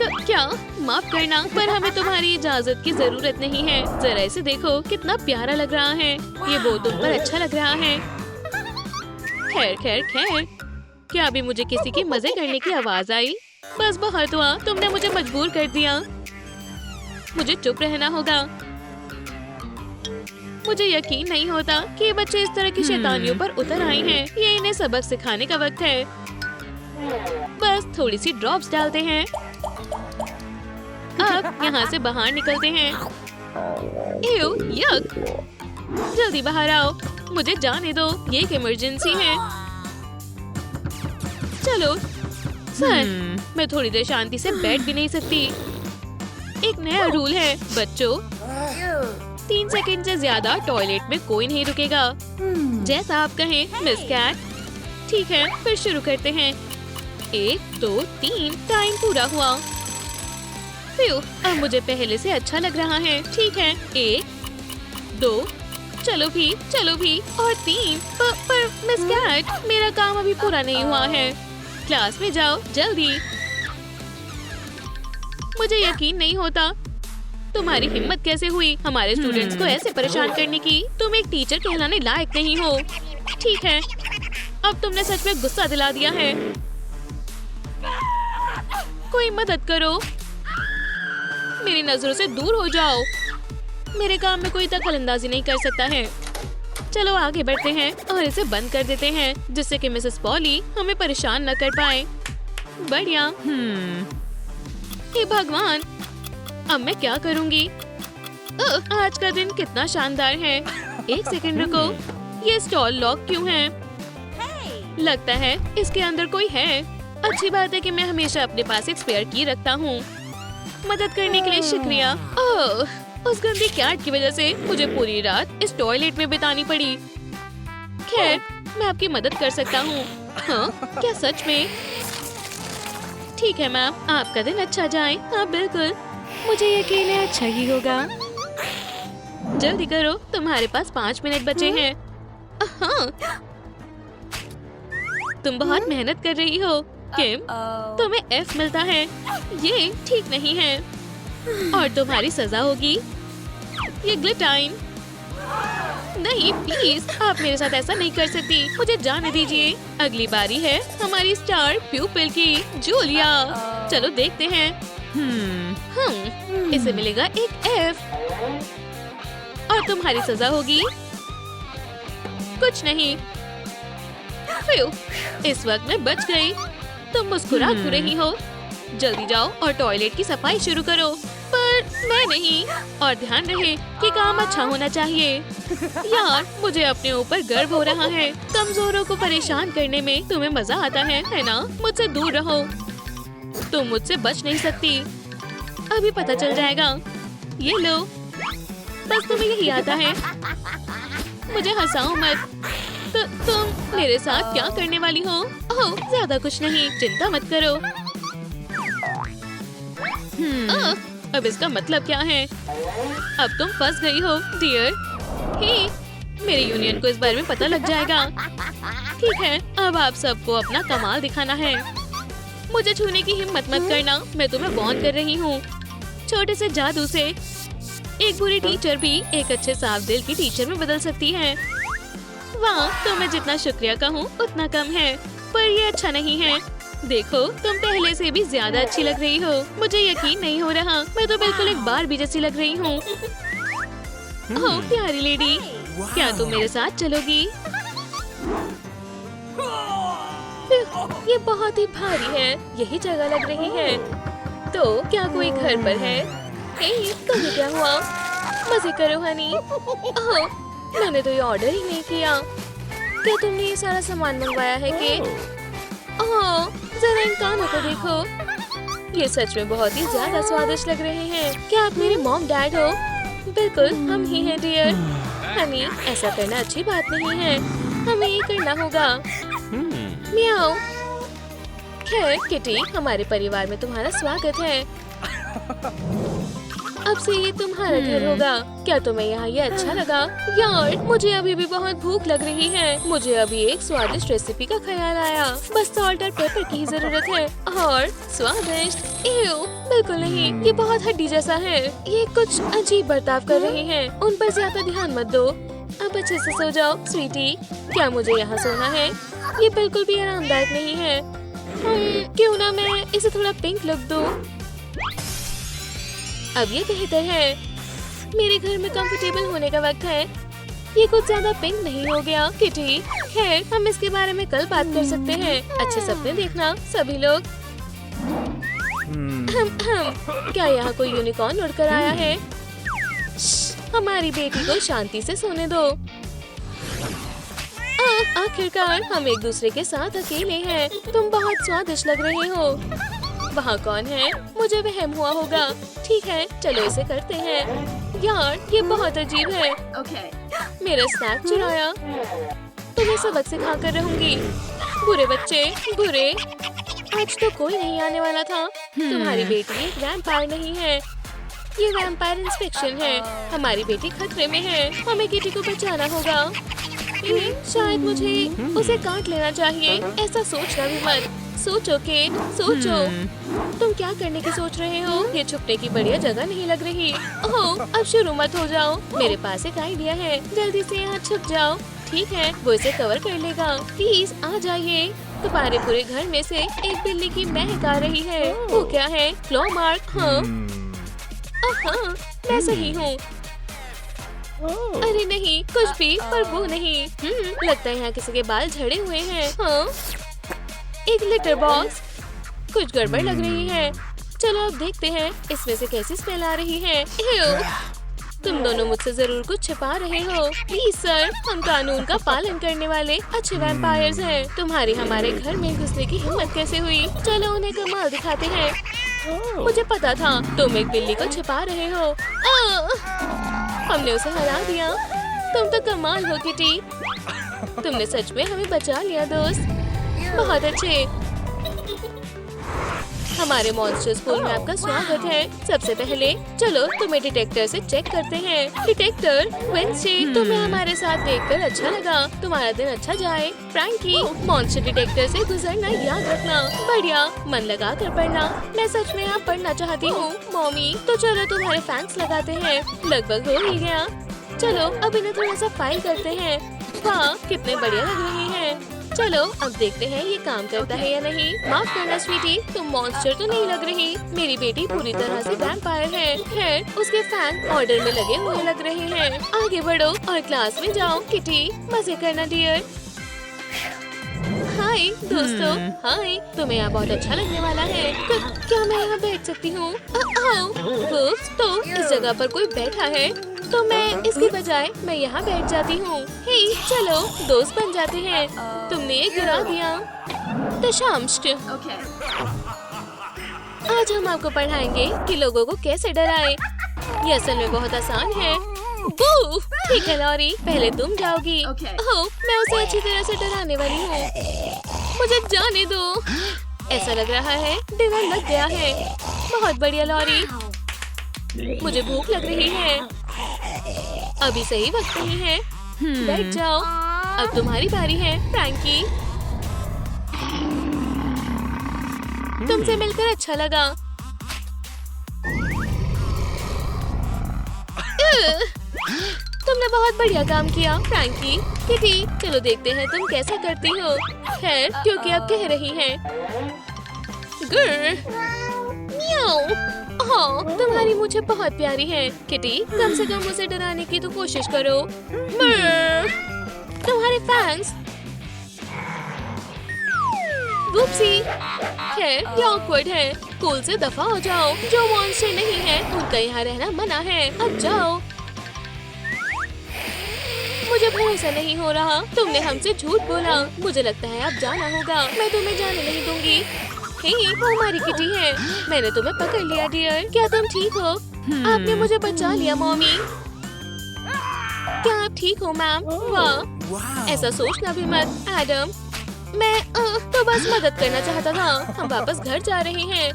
क्या? माफ करना, पर हमें तुम्हारी इजाजत की जरूरत नहीं है। जरा इसे देखो, कितना प्यारा लग रहा है। ये वो तुम पर अच्छा लग रहा है। खैर खैर खैर, क्या अभी मुझे किसी की मजे करने की आवाज आई? बस बहुत हुआ, तुमने मुझे मजबूर कर दिया। मुझे चुप रहना होगा। मुझे यकीन नहीं होता कि ये बच्चे इस तरह की शैतानियों पर उतर आए हैं। ये इन्हें सबक सिखाने का वक्त है। बस थोड़ी सी ड्रॉप्स डालते हैं। अब यहाँ से बाहर निकलते हैं। एव, यक। जल्दी बाहर आओ, मुझे जाने दो, ये एक इमरजेंसी है। चलो सर, मैं थोड़ी देर शांति से बैठ भी नहीं सकती। एक नया रूल है बच्चों, 3 सेकंड से ज्यादा टॉयलेट में कोई नहीं रुकेगा। जैसा आप कहें मिस कैट। ठीक है, फिर शुरू करते हैं। 1 2 3, टाइम पूरा हुआ। अब मुझे पहले से अच्छा लग रहा है। ठीक है, 1 2, चलो भी और 3। पर मिस कैट, मेरा काम अभी पूरा नहीं हुआ है। क्लास में जाओ जल्दी। मुझे यकीन नहीं होता, तुम्हारी हिम्मत कैसे हुई हमारे स्टूडेंट्स को ऐसे परेशान करने की? तुम एक टीचर कहलाने लायक नहीं हो। ठीक है, अब तुमने सच में गुस्सा दिला दिया है। कोई मदद करो, मेरी नजरों से दूर हो जाओ। मेरे काम में कोई दखलंदाजी नहीं कर सकता है। चलो आगे बढ़ते हैं और इसे बंद कर देते हैं, जिससे कि मिसेस पॉली हमें परेशान न कर पाए। बढ़िया। हे भगवान, अब मैं क्या करूंगी? आज का दिन कितना शानदार है। 1 सेकंड रुको, ये स्टॉल लॉक क्यों है? लगता है इसके अंदर कोई है। अच्छी बात है कि मैं हमेशा अपने पास एक स्पेयर की रखता हूँ। मदद करने के लिए शुक्रिया। ओह, उस गंदी कैट की वजह से मुझे पूरी रात इस टॉयलेट में बितानी पड़ी। खैर, मैं आपकी मदद कर सकता हूँ। हाँ, क्या सच में? ठीक है मैम, आपका दिन अच्छा जाए। हाँ बिल्कुल, मुझे यकीन है अच्छा ही होगा। जल्दी करो, तुम्हारे पास 5 मिनट बचे हैं। हाँ, तुम बहुत मेहनत कर रही हो किम। तुम्हें F मिलता है, ये ठीक नहीं है। और तुम्हारी सजा होगी ये ग्लिटाइन। नहीं प्लीज, आप मेरे साथ ऐसा नहीं कर सकती। मुझे जाने दीजिए। अगली बारी है हमारी स्टार प्यूपिल की, जूलिया। चलो देखते हैं। इसे मिलेगा एक F। और तुम्हारी सजा होगी कुछ नहीं। इस वक्त मैं बच गई। तुम मुस्कुरा क्यों रही हो? जल्दी जाओ और टॉयलेट की सफाई शुरू करो। पर मैं नहीं। और ध्यान रहे कि काम अच्छा होना चाहिए। यार, मुझे अपने ऊपर गर्व हो रहा है। कमजोरों को परेशान करने में तुम्हें मजा आता है ना? मुझसे दूर रहो, तुम मुझसे बच नहीं सकती। अभी पता चल जाएगा। ये लो, बस तुम्हें यही आता है। मुझे हंसाओ मत। तुम मेरे साथ क्या करने वाली हो? ओह, ज्यादा कुछ नहीं, चिंता मत करो। अब इसका मतलब क्या है? अब तुम फंस गई हो डियर। हे, मेरे यूनियन को इस बारे में पता लग जाएगा। ठीक है, अब आप सबको अपना कमाल दिखाना है। मुझे छूने की हिम्मत मत करना, मैं तुम्हें वार्न कर रही हूँ। छोटे से जादू से एक बुरी टीचर भी एक अच्छे साफ दिल की टीचर में बदल सकती है। वाह, तो मैं जितना शुक्रिया कहूँ उतना कम है। पर ये अच्छा नहीं है। देखो, तुम पहले से भी ज्यादा अच्छी लग रही हो। मुझे यकीन नहीं हो रहा, मैं तो बिल्कुल एक बारबी जैसी लग रही हूँ। ओह प्यारी लेडी, क्या तुम मेरे साथ चलोगी? ये बहुत ही भारी है, यही जगह लग रही है। तो क्या कोई घर पर है? हे, तुम्हें क्या हुआ? मजे करो हनी। ओह, मैंने तो ये ऑर्डर ही नहीं किया। क्या तुमने ये सारा सामान मंगवाया है कि? ओह, जरा इन कानों को देखो, ये सच में बहुत ही ज्यादा स्वादिष्ट लग रहे हैं। क्या आप मेरे मॉम डैड हो? बिल्कुल, हम ही हैं डियर। हनी, ऐसा करना अच्छी बात नहीं है, हमें ये करना होगा। म्याऊ। खैर किटी, हमारे परिवार में तुम्हारा स्वागत है। अब से ये तुम्हारा घर होगा। क्या तुम्हें यहाँ ये अच्छा लगा? यार, मुझे अभी भी बहुत भूख लग रही है। मुझे अभी एक स्वादिष्ट रेसिपी का ख्याल आया। बस सॉल्ट और पेपर की ही जरूरत है। और स्वादिष्ट? एव, बिल्कुल नहीं, ये बहुत हड्डी जैसा है। ये कुछ अजीब बर्ताव कर रहे हैं। उन पर ज्यादा ध्यान मत दो। अब अच्छे से सो जाओ स्वीटी। क्या मुझे यहाँ सोना है? ये बिल्कुल भी आरामदायक नहीं है। क्यों ना मैं इसे थोड़ा पिंक लुक दूं? अब ये बेहतर है। मेरे घर में कंफर्टेबल होने का वक्त है। ये कुछ ज्यादा पिंक नहीं हो गया किटी? खैर, हम इसके बारे में कल बात कर सकते हैं। अच्छे सपने देखना सभी लोग। क्या यहाँ कोई यूनिकॉर्न उड़कर आया है? हमारी बेटी को शांति से सोने दो। आखिरकार हम एक दूसरे के साथ अकेले हैं। तुम बहुत स्वादिष्ट लग रहे हो। वहाँ कौन है? मुझे वहम हुआ होगा। ठीक है, चलो इसे करते हैं। यार, ये बहुत अजीब है। मेरा स्नैक चुराया। तुम्हें सबक सिखा कर रहूंगी। बुरे बच्चे, बुरे। आज तो कोई नहीं आने वाला था। तुम्हारी बेटी एक वैम्पायर नहीं है, ये वैम्पायर इंस्पेक्शन है। हमारी बेटी खतरे में है। हमें किटी को बचाना होगा। शायद मुझे उसे काट लेना चाहिए। ऐसा सोचना भी मत। सोचो केट, सोचो। तुम क्या करने की सोच रहे हो? ये छुपने की बढ़िया जगह नहीं लग रही। ओह, अब शुरू मत हो जाओ। मेरे पास एक आइडिया है। जल्दी से यहाँ छुप जाओ। ठीक है, वो इसे कवर कर लेगा। प्लीज आ जाइए। तुम्हारे पूरे घर में से एक बिल्ली की महक आ रही है। वो क्या है? Claw mark? हाँ, मैं सही हूँ। अरे नहीं, कुछ भी, पर वो नहीं। लगता है यहाँ किसी के बाल झड़े हुए हैं। हाँ, एक लिटर बॉक्स। कुछ गड़बड़ लग रही है। चलो अब देखते हैं इसमें से कैसी स्मेल आ रही है। तुम दोनों मुझसे जरूर कुछ छिपा रहे हो। प्लीज सर, हम कानून का पालन करने वाले अच्छे वैम्पायर्स हैं। तुम्हारी हमारे घर में घुसने की हिम्मत कैसे हुई? चलो उन्हें कमाल दिखाते हैं। मुझे पता था तुम एक बिल्ली को छिपा रहे हो। हमने उसे हरा दिया। तुम तो कमाल हो किटी। तुमने सच में हमें बचा लिया दोस्त। बहुत अच्छे। हमारे मॉन्स्टर स्कूल में आपका स्वागत है। सबसे पहले चलो तुम्हें डिटेक्टर से चेक करते हैं। डिटेक्टर, वेंसडे, तुम्हें हमारे साथ देखकर अच्छा लगा। तुम्हारा दिन अच्छा जाए। फ्रैंकी, मॉन्स्टर डिटेक्टर से गुजरना याद रखना। बढ़िया, मन लगा कर पढ़ना। मैं सच में यहाँ पढ़ना चाहती हूँ मॉमी। तो चलो तुम्हारे फैंक्स लगाते हैं। लगभग हो ही गया। चलो अब इन्हें थोड़ा सा फाइल करते हैं। वाह, कितने बढ़िया लग रहे हैं। चलो अब देखते हैं ये काम करता है या नहीं। माफ करना स्वीटी, तुम मॉन्स्टर तो नहीं लग रही। मेरी बेटी पूरी तरह से वैम्पायर है। खैर, उसके फैन ऑर्डर में लगे हुए लग रहे हैं। आगे बढ़ो और क्लास में जाओ किटी। मजे करना डियर। हाय दोस्तों। हाय, तुम्हें यहाँ बहुत अच्छा लगने वाला है। क्या मैं यहाँ बैठ सकती हूँ? तो इस जगह पर कोई बैठा है, तो मैं इसके बजाय मैं यहाँ बैठ जाती हूँ। हे, चलो दोस्त बन जाते हैं। तुमने ये गिरा दिया। दशांश। आज हम आपको पढ़ाएंगे कि लोगों को कैसे डराए। ये असल में बहुत आसान है। ठीक है लॉरी, पहले तुम जाओगी। ओह, मैं उसे अच्छी तरह से डराने वाली हूँ। मुझे जाने दो। ऐसा लग रहा है डिनर लग गया है। बहुत बढ़िया लॉरी। मुझे भूख लग रही है। अभी सही वक्त नहीं है। बैठ जाओ। अब तुम्हारी बारी है फ्रैंकी। तुमसे मिलकर अच्छा लगा। तुमने बहुत बढ़िया काम किया फ्रैंकी। किटी, चलो देखते हैं तुम कैसा करती हो। खैर, क्योंकि आप कह रही हैं। हाँ, तुम्हारी मुझे बहुत प्यारी है किटी। कम से कम उसे डराने की तो कोशिश करो। तुम्हारे फैंस। वुप्सी। खैर, ये ऑकवर्ड है। स्कूल से दफा हो जाओ। जो मॉन्स्टर नहीं है उनका यहाँ रहना मना है। अब जाओ। मुझे भरोसा नहीं हो रहा। तुमने हमसे झूठ बोला। मुझे लगता है अब जाना होगा। मैं तुम्हें जाने नहीं दूंगी। हे, वो हमारी किटी है। मैंने तुम्हें पकड़ लिया डियर। क्या तुम ठीक हो? आपने मुझे बचा लिया मॉमी। क्या आप ठीक हो मैम? वाह, ऐसा सोचना भी मत एडम। मैं तो बस मदद करना चाहता था। हम वापस घर जा रहे हैं।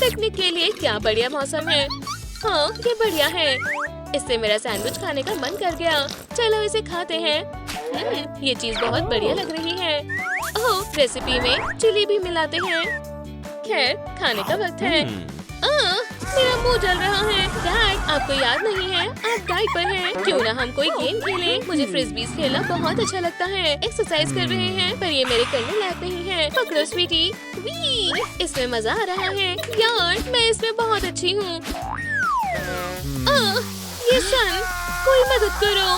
पिकनिक के लिए क्या बढ़िया मौसम है। हाँ, ये बढ़िया है। इससे मेरा सैंडविच खाने का मन कर गया। चलो इसे खाते हैं। ये चीज बहुत बढ़िया लग रही है। ओह, रेसिपी में चिली भी मिलाते हैं। खैर, खाने का वक्त है। मेरा मुंह जल रहा है। डैड, आपको याद नहीं है आप डाइट पर हैं। क्यों ना हम कोई गेम खेलें? मुझे फ्रिस्बीज खेलना बहुत अच्छा लगता है। एक्सरसाइज कर रहे हैं पर ये मेरे करने लायक नहीं है। पकड़ो स्वीटी। वी, इसमें मजा आ रहा है। यार, मैं इसमें बहुत अच्छी हूँ। ये सन, कोई मदद करो।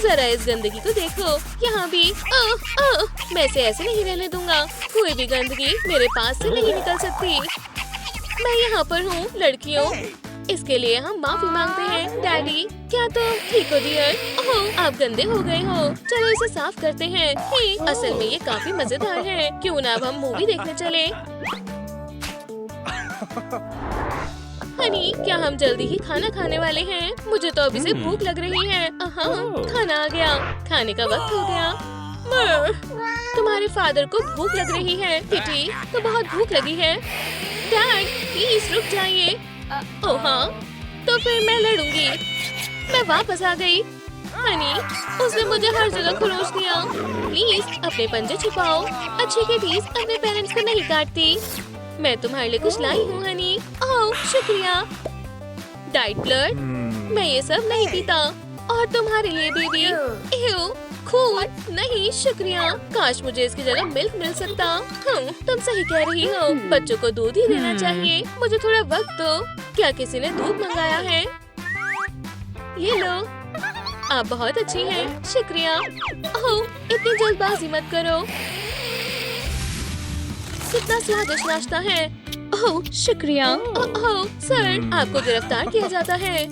जरा इस गंदगी को देखो। यहाँ भी मैं इसे ऐसे नहीं रहने दूंगा। कोई भी गंदगी मेरे पास से नहीं निकल सकती। मैं यहाँ पर हूँ लड़कियों। इसके लिए हम माफी मांगते हैं डैडी। क्या तुम ठीक हो डियर? ओह, आप गंदे हो गए हो। चलो इसे साफ करते हैं। असल में ये काफी मजेदार है। क्यों ना अब हम मूवी देखने चले? हनी, क्या हम जल्दी ही खाना खाने वाले हैं? मुझे तो अभी से भूख लग रही है। खाना आ गया। खाने का वक्त हो गया। तुम्हारे फादर को भूख लग रही है। किटी तो बहुत भूख लगी है। डैड, प्लीज रुक जाइए। ओह हाँ, तो फिर मैं लड़ूंगी। मैं वापस आ गई। हनी, उसने मुझे हर जगह खरोच दिया। प्लीज अपने पंजे छुपाओ। अच्छी किटीज अपने पेरेंट्स को नहीं काटती। मैं तुम्हारे लिए कुछ लाई हूँ हनी। ओह, शुक्रिया। डाइट ब्लड, मैं ये सब नहीं पीता। और तुम्हारे लिए बेबी। एहो, खून नहीं, शुक्रिया। काश मुझे इसकी जगह मिल्क मिल सकता। तुम सही कह रही हो। बच्चों को दूध ही देना चाहिए। मुझे थोड़ा वक्त दो। क्या किसी ने दूध मंगाया है? ये लो। आप बहुत अच्छी हैं। शुक्रिया। ओह, इतनी जल्दबाजी मत करो। कितना स्वादिष्ट नाश्ता है। ओह, शुक्रिया। ओह सर, आपको गिरफ्तार किया जाता है।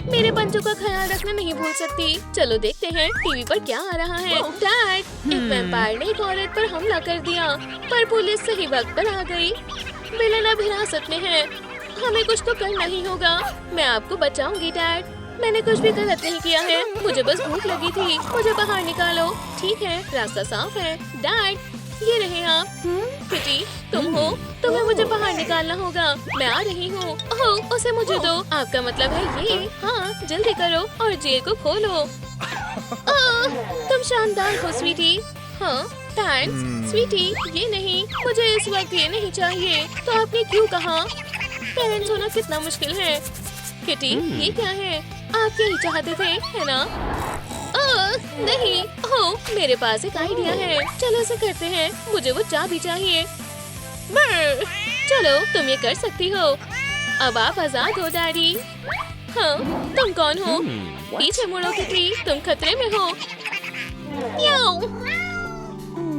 मेरे बच्चों का ख्याल रखना नहीं भूल सकती। चलो देखते हैं टीवी पर क्या आ रहा है। डैड, एक वैम्पायर ने एक औरत पर हमला कर दिया पर पुलिस सही वक्त पर आ गई। विलन अब हिरासत में है। हमें कुछ तो करना ही होगा। मैं आपको बचाऊंगी डैड। मैंने कुछ भी गलत नहीं किया है। मुझे बस भूख लगी थी। मुझे बाहर निकालो। ठीक है, रास्ता साफ है। डैड, ये रहे आप। किटी, तुम हो? तुम्हें मुझे बाहर निकालना होगा। मैं आ रही हूँ। ओह, उसे मुझे दो। आपका मतलब है ये? हाँ, जल्दी करो और जेल को खोलो। तुम शानदार हो स्वीटी। हाँ, थैंक्स स्वीटी। ये नहीं, मुझे इस वक्त ये नहीं चाहिए। तो आपने क्यों कहा? पेरेंट्स होना कितना मुश्किल है। किटी, ये क्या है? आप यही चाहते थे, है ना? नहीं। ओह, मेरे पास एक आइडिया है। चलो इसे करते हैं। मुझे वो चाबी चाहिए। चलो, तुम ये कर सकती हो। अब आप आजाद हो डैडी। हाँ, तुम कौन हो? पीछे मुड़ो किटी, तुम खतरे में हो।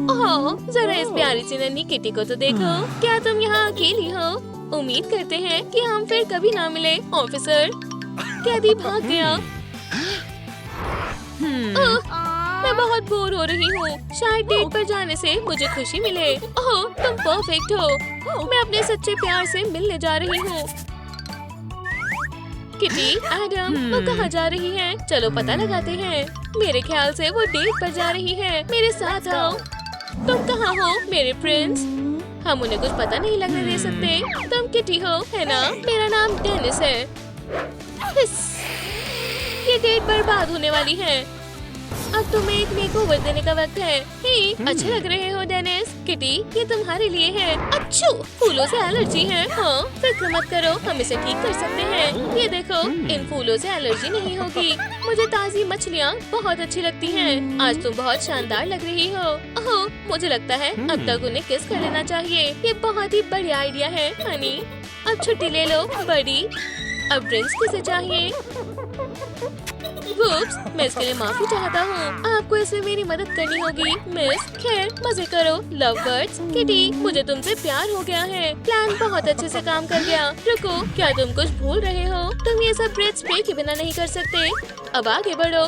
ओह, जरा इस प्यारी सी नन्ही किटी को तो देखो। क्या तुम यहाँ अकेली हो? उम्मीद करते हैं कि हम फिर कभी ना मिले ऑफिसर। कैदी भाग गया। मैं बहुत बोर हो रही हूँ। शायद डेट पर जाने से मुझे खुशी मिले। ओह, तुम परफेक्ट हो। मैं अपने सच्चे प्यार से मिलने जा रही हूँ। किटी, एडम, वो कहाँ जा रही है? चलो पता लगाते हैं। मेरे ख्याल से वो डेट पर जा रही है। मेरे साथ आओ। तुम कहाँ हो मेरे प्रिंस? हम उन्हें कुछ पता नहीं लगने दे सकते। तुम किटी हो, है ना? मेरा नाम डेनिस है। ये डेट बर्बाद होने वाली है। अब तुम्हें एक मेकओवर देने का वक्त है। अच्छे लग रहे हो डेनिस। किटी, ये तुम्हारे लिए है। अच्छू, फूलों से एलर्जी है। हाँ, फिक्र मत करो, हम इसे ठीक कर सकते हैं। ये देखो, इन फूलों से एलर्जी नहीं होगी। मुझे ताज़ी मछलियाँ बहुत अच्छी लगती हैं। आज तुम बहुत शानदार लग रही हो। ओह, मुझे लगता है अब तक उन्हें किस कर लेना चाहिए। ये बहुत ही बढ़िया आइडिया है हनी। अब छुट्टी ले लो बड़ी। अब ड्रिंक्स किसे चाहिए? वुप्स, मैं इसके लिए माफी चाहता हूँ। आपको इसमें मेरी मदद करनी होगी मिस। खैर मजे करो लव बर्ड्स। किटी, मुझे तुमसे प्यार हो गया है। प्लान बहुत अच्छे से काम कर गया। रुको, क्या तुम कुछ भूल रहे हो? तुम ये सब ब्रेड स्प्रे के बिना नहीं कर सकते। अब आगे बढ़ो।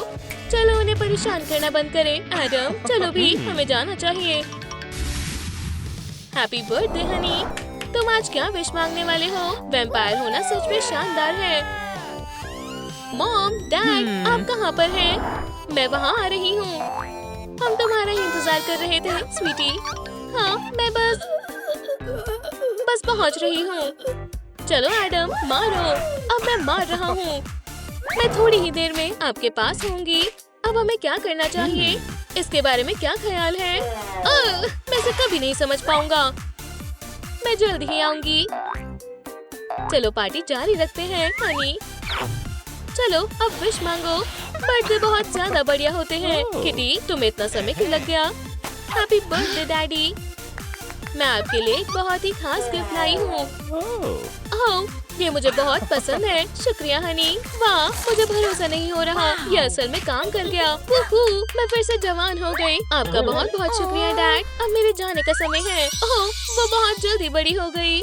चलो उन्हें परेशान करना बंद करें। एडम, चलो भी, हमें जाना चाहिए। Happy birthday Honey. तुम आज क्या विश मांगने वाले हो? वैम्पायर होना सच में शानदार है। मॉम, डैड, आप कहाँ पर हैं? मैं वहाँ आ रही हूँ। हम तुम्हारा ही इंतजार कर रहे थे स्वीटी। हाँ, मैं बस पहुँच रही हूँ। चलो एडम, मारो। अब मैं मार रहा हूँ। मैं थोड़ी ही देर में आपके पास होंगी। अब हमें क्या करना चाहिए? इसके बारे में क्या ख्याल है? मैं इसे कभी नहीं समझ पाऊंगा। मैं जल्द ही आऊंगी। चलो पार्टी जारी रखते हैं हनी। चलो अब विश मांगो। बर्थडे बहुत ज्यादा बढ़िया होते हैं। किटी, तुम्हें इतना समय क्यों लग गया? Happy birthday daddy. मैं आपके लिए एक बहुत ही खास गिफ्ट लाई हूँ। ओह, ये मुझे बहुत पसंद है। शुक्रिया हनी। वाह, मुझे भरोसा नहीं हो रहा, ये असल में काम कर गया। मैं फिर से जवान हो गई। आपका बहुत बहुत शुक्रिया डैड। अब मेरे जाने का समय है। ओह, वो बहुत जल्दी बड़ी हो गई।